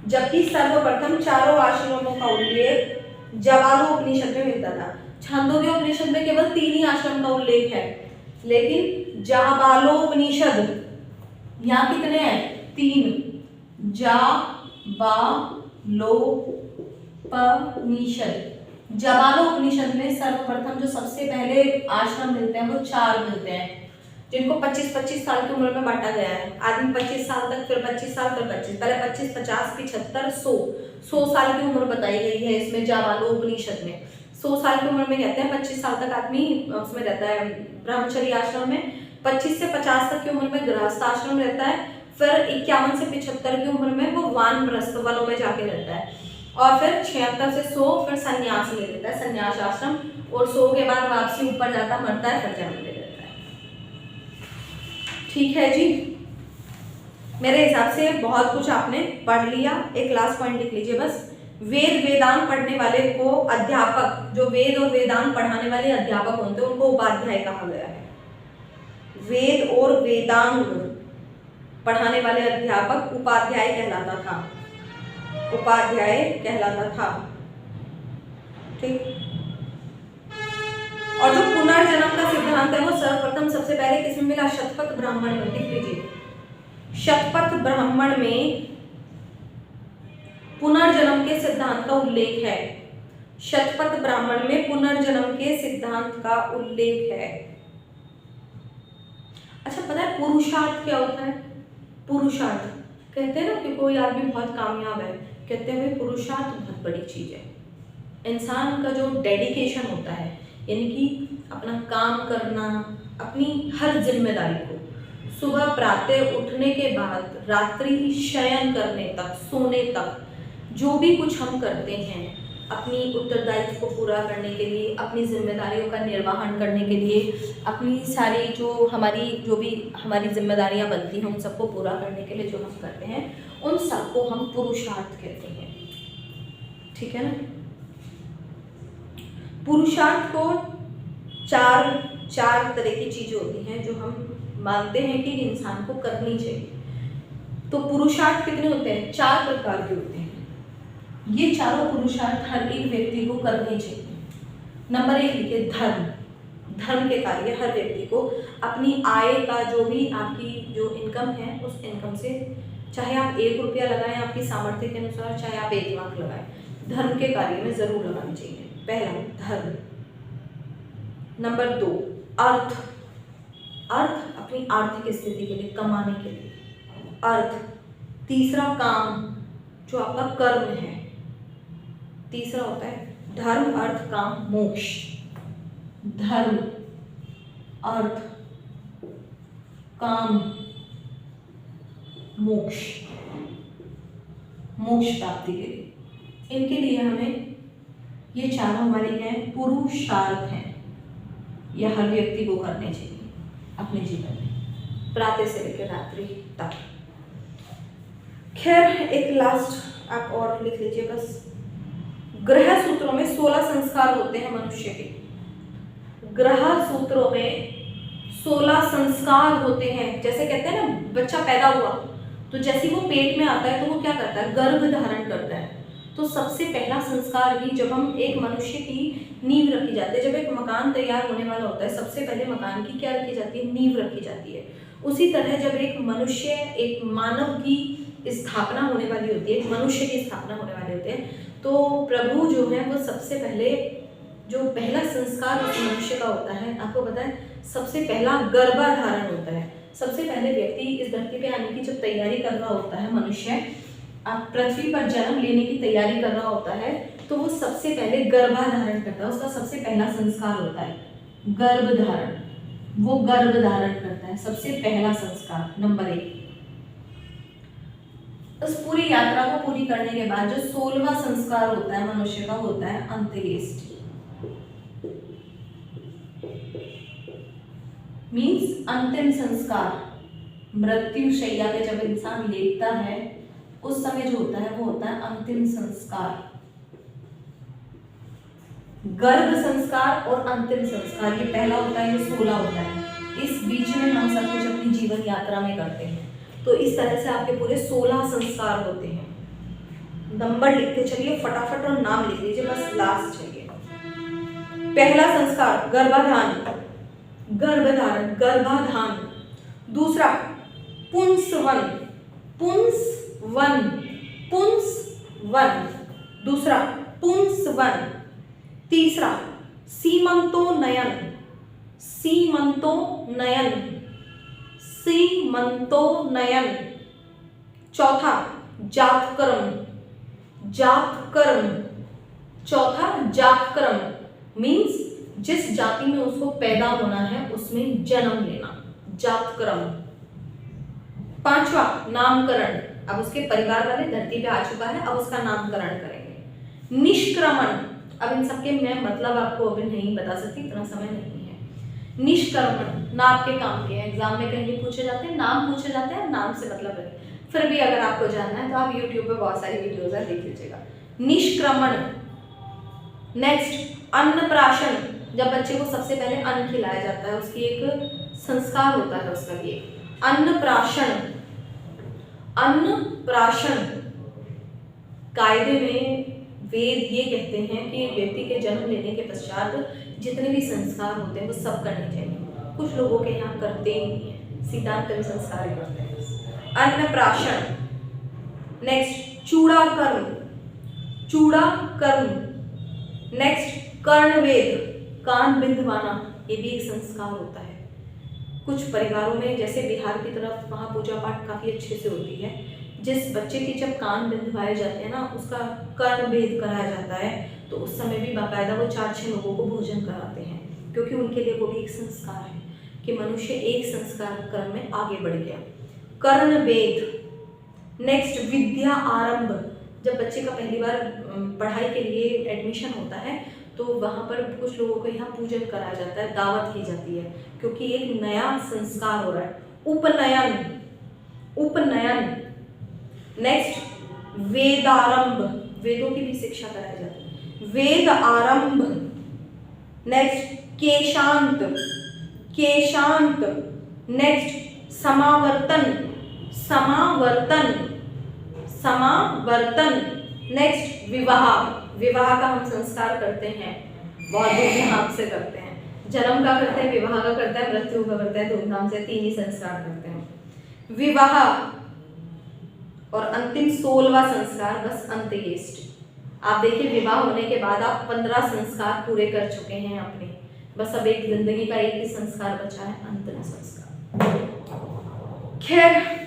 जबकि सर्वप्रथम 4 आश्रमों का उल्लेख जाबालोपनिषद में मिलता था। छांदोग्योपनिषद में केवल 3 ही आश्रम का उल्लेख है, लेकिन जाबालोपनिषद यहाँ कितने हैं, 3। जाबालोपनिषद, जाबालोपनिषद में सर्वप्रथम जो सबसे पहले आश्रम मिलते हैं वो 4 मिलते हैं, जिनको 25-25 साल की उम्र में बांटा गया है। आदमी 25 साल तक, फिर 25 साल, फिर 25, पहले 25, 50, 75, 100 साल की उम्र बताई गई है इसमें जाबालोपनिषद में। 100 साल की उम्र में कहते हैं, 25 साल तक आदमी उसमें रहता है ब्रह्मचर्य आश्रम में, 25 से 50 तक की उम्र में गृहस्थ आश्रम रहता है, फिर 51 से 75 की उम्र में वो वानप्रस्थ वनों में जाके रहता है, और फिर 76 से 100 फिर संन्यास ले लेता है, संन्यास आश्रम, और 100 के बाद वापसी ऊपर जाता, मरता है, फिर जन्म ले लेता है। ठीक है जी, मेरे हिसाब से बहुत कुछ आपने पढ़ लिया। एक लास्ट पॉइंट लिख लीजिए बस, वेद वेदांत पढ़ने वाले को अध्यापक, जो वेद और वेदांत पढ़ाने वाले अध्यापक होते हैं उनको उपाध्याय कहा गया है। वेद और वेदांग पढ़ाने वाले अध्यापक उपाध्याय कहलाता था, उपाध्याय कहलाता था। ठीक, और जो पुनर्जन्म का सिद्धांत है वो सर्वप्रथम सबसे पहले किसमें मिला? शतपथ ब्राह्मण में। लिख लीजिए, शतपथ ब्राह्मण में पुनर्जन्म के सिद्धांत का उल्लेख है। शतपथ ब्राह्मण में पुनर्जन्म के सिद्धांत का उल्लेख है। अच्छा, पता है पुरुषार्थ क्या होता है? पुरुषार्थ कहते हैं ना कि कोई आदमी बहुत कामयाब है, कहते हैं भाई पुरुषार्थ बहुत बड़ी चीज है। इंसान का जो डेडिकेशन होता है, यानी कि अपना काम करना, अपनी हर जिम्मेदारी को सुबह प्रातः उठने के बाद रात्रि शयन करने तक, सोने तक, जो भी कुछ हम करते हैं अपनी उत्तरदायित्व को पूरा करने के लिए, अपनी जिम्मेदारियों का निर्वहन करने के लिए, अपनी सारी जो भी हमारी जिम्मेदारियां बनती हैं उन सबको पूरा करने के लिए जो हम करते हैं, उन सबको हम पुरुषार्थ कहते हैं। ठीक है ना? पुरुषार्थ को चार तरह की चीजें होती हैं जो हम मानते हैं कि इंसान को करनी चाहिए। तो पुरुषार्थ कितने होते हैं? 4 प्रकार के होते हैं। ये चारों पुरुषार्थ हर एक व्यक्ति को करने चाहिए। नंबर 1 लिखिए, धर्म। धर्म के कार्य हर व्यक्ति को अपनी आय का, जो भी आपकी जो इनकम है, उस इनकम से, चाहे आप 1 रुपया लगाएं आपकी सामर्थ्य के अनुसार, चाहे आप 1 लाख लगाएं, धर्म के कार्य में जरूर लगानी चाहिए। पहला धर्म। नंबर 2 अर्थ। अर्थ अपनी आर्थिक स्थिति के लिए, कमाने के लिए अर्थ। तीसरा काम, जो आपका कर्म है। तीसरा होता है धर्म, अर्थ, काम, मोक्ष। धर्म, अर्थ, काम, मोक्ष। मोक्ष प्राप्ति के लिए, इनके लिए हमें ये चारों हमारे क्या है? पुरुषार्थ हैं। यह हर व्यक्ति को करने चाहिए अपने जीवन में, प्रातः से लेकर रात्रि तक। खैर, एक लास्ट आप और लिख लीजिए बस, ग्रह सूत्रों में 16 संस्कार होते हैं मनुष्य के। ग्रह सूत्रों में 16 संस्कार होते हैं। जैसे कहते हैं ना, बच्चा पैदा हुआ तो जैसे वो पेट में आता है तो वो क्या करता है? गर्भ धारण करता है। तो सबसे पहला संस्कार ही, जब हम एक मनुष्य की नींव रखी जाती है, जब एक मकान तैयार होने वाला होता है, सबसे पहले मकान की क्या रखी जाती है? नींव रखी जाती है। उसी तरह जब एक मनुष्य, एक मानव की स्थापना होने वाली होती है, एक मनुष्य की स्थापना होने वाली होती है, तो प्रभु जो है वो सबसे पहले, जो पहला संस्कार उस मनुष्य का होता है, आपको पता है, सबसे पहला गर्भाधारण होता है। सबसे पहले व्यक्ति इस धरती पे आने की जब तैयारी कर रहा होता है, मनुष्य आप पृथ्वी पर जन्म लेने की तैयारी कर रहा होता है, तो वो सबसे पहले गर्भाधारण करता है। उसका सबसे पहला संस्कार होता है गर्भधारण। वो गर्भधारण करता है, सबसे पहला संस्कार, नंबर 1। उस पूरी यात्रा को पूरी करने के बाद जो 16वां संस्कार होता है मनुष्य का, होता है अंत्येष्टि। मीन्स अंतिम संस्कार। मृत्यु शैया पे जब इंसान लेटता है उस समय जो होता है वो होता है अंतिम संस्कार। गर्भ संस्कार और अंतिम संस्कार, ये पहला होता है, ये 16 होता है। इस बीच में हम सब कुछ अपनी जीवन यात्रा में करते हैं। तो इस तरह से आपके पूरे 16 संस्कार होते हैं। नंबर लिखते चलिए फटाफट और नाम लिख लीजिए, बस लास्ट चाहिए। पहला संस्कार गर्भाधान, गर्भधारण, गर्भाधान। दूसरा पुंसवन, पुंसवन, पुंसवन। दूसरा पुंसवन। तीसरा सीमंतोनयन, सीमंतोनयन, सीमंतोनयन। चौथा जातकर्म, जातकर्म। चौथा जातकर्म मीन्स जिस जाति में उसको पैदा होना है उसमें जन्म लेना, जातकर्म। 5वां नामकरण, अब उसके परिवार वाले धरती पे आ चुका है, अब उसका नामकरण करेंगे। निष्क्रमण, अब इन सबके मैं मतलब आपको अभी नहीं बता सकती, इतना समय नहीं है। निष्क्रमण ना आपके काम के, एग्जाम में कहीं पूछे जाते हैं, नाम पूछे जाते हैं, नाम से मतलब रखें, फिर भी अगर आपको जानना है तो आप YouTube पे बहुत सारी वीडियोस है, देख लीजिएगा। निष्क्रमण। नेक्स्ट अन्नप्राशन, जब बच्चे को सबसे पहले अन्न खिलाया जाता है, उसकी एक संस्कार होता है उसका भी। अन्नप्राशन। अन्नप्राशन कायदे में वेद ये कहते हैं कि व्यक्ति के जन्म लेने के पश्चात जितने भी संस्कार होते हैं वो सब करने चाहिए। कुछ लोगों के यहाँ करते ही नहीं है, सीधांत संस्कार करते हैं। अन्नप्राशन। नेक्स्ट चूड़ाकर्म। चूड़ाकर्म। नेक्स्ट कर्णवेद, कान बिंधवाना, ये भी एक संस्कार होता है। कुछ परिवारों में जैसे बिहार की तरफ वहाँ पूजा पाठ काफ़ी अच्छे से होती है। जिस बच्चे की जब कान बिंधवाए जाते हैं ना, उसका कर्णवेद कराया जाता है, तो उस समय भी बाकायदा वो 4-6 लोगों को भोजन कराते हैं, क्योंकि उनके लिए वो भी एक संस्कार है कि मनुष्य एक संस्कार क्रम में आगे बढ़ गया। कर्णवेद। नेक्स्ट विद्या आरंभ, जब बच्चे का पहली बार पढ़ाई के लिए एडमिशन होता है तो वहाँ पर कुछ लोगों को यहाँ पूजन कराया जाता है, दावत की जाती है, क्योंकि एक नया संस्कार हो रहा है। उपनयन। उपनयन। नेक्स्ट वेदारंभ, वेदों की भी शिक्षा कराई जाती है, वेद आरंभ। नेक्स्ट केशांत। केशांत। नेक्स्ट समावर्तन। समावर्तन। समावर्तन। नेक्स्ट विवाह। विवाह का हम संस्कार करते हैं, बहुत धूमधाम से करते हैं। जन्म का करते हैं, विवाह का करते हैं, मृत्यु का करते हैं, धूमधाम से 3 ही संस्कार करते हैं। विवाह और अंतिम 16वां संस्कार बस अंत्येष्टि। आप देखिए विवाह होने के बाद आप 15 संस्कार पूरे कर चुके हैं अपने, बस अब एक जिंदगी का एक ही संस्कार बचा है, अंतिम संस्कार। खैर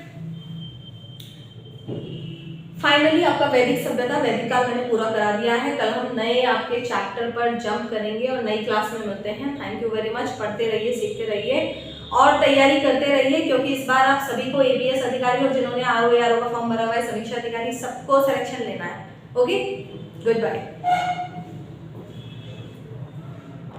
फाइनली आपका वैदिक सभ्यता, वैदिक काल मैंने पूरा करा दिया है। कल हम नए आपके चैप्टर पर जंप करेंगे और नई क्लास में मिलते हैं। Thank you very much. पढ़ते रहिए, सीखते रहिए और तैयारी करते रहिए, क्योंकि इस बार आप सभी को एबीएस अधिकारी और जिन्होंने आरओ का फॉर्म भरा हुआ है, समीक्षा अधिकारी, सबको सिलेक्शन लेना है। Okay, good bye.